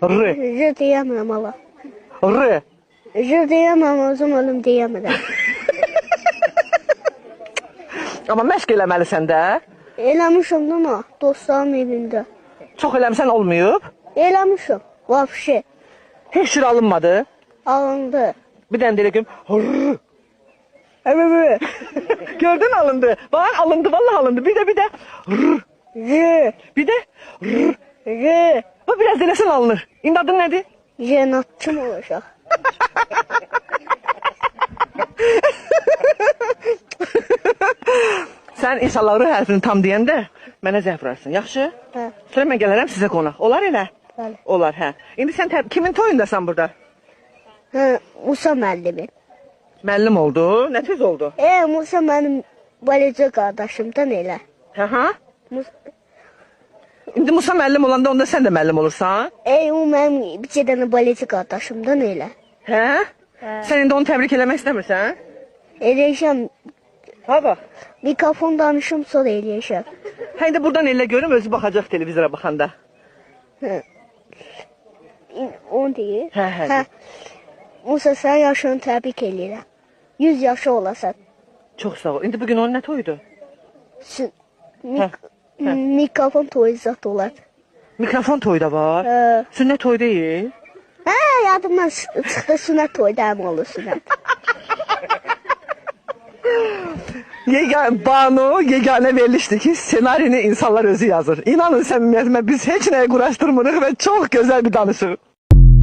R. R deyəmirəm ala. R. R deyəməm, özüm ölüm deyəmirəm. Amma məşq eləməlisən də. Eləmişəm amma dostlarım evində. Çox eləmsən olmayıb. Eləmişəm, vəbşi. Heç cür alınmadı. Alındı. Bir dənə deyək ki, evet. Gördün alındı. Bak alındı, vallahi alındı. Bir de. R. Bir de. R. Bak biraz denesin alınır. İndi adın nedir? Cenatçım olacaq. Sen inşallah R hərfini tam deyəndə mənə zəng vurarsın. Yaxşı? Hə. Sonra mən gələrəm sizə qonaq. Olar elə? Bəli. Olar, hə. İndi sən kimin toyundasan burada? Hə, Musa müəllimin. Müəllim oldu. Nə tez oldu? Musa mənim balaca qardaşımdan elə. Hə. Mus İndi Musa müəllim olanda onda sən də müəllim olursan? o mənim bir dənə balaca qardaşımdan elə. Hə? Sən indi onu təbrik eləmək istəmirsən? Eləyəcəm, Ha bax. mikrofon danışım sonra eləyəcəm. Hə indi buradan elə görüm özü baxacaq televizora baxanda. Hə. Onu deyir. Hə. Musa, sən yaşını təbrik eləyirəm. 100 yaşı olasan. Çox sağ ol. İndi bugün onun nə toyudur? Mikrofon toyu zat olar. Mikrofon toyu da var. Hə. Sünnət toyu deyil. Yadımdan çıxdı sünət toyda həm olur sünət. Banu yeganə verilişdir ki, senarini insanlar özü yazır. İnanın səmimiyyətimə biz heç nəyə quraşdırmırıq və çox gözəl bir danışıq.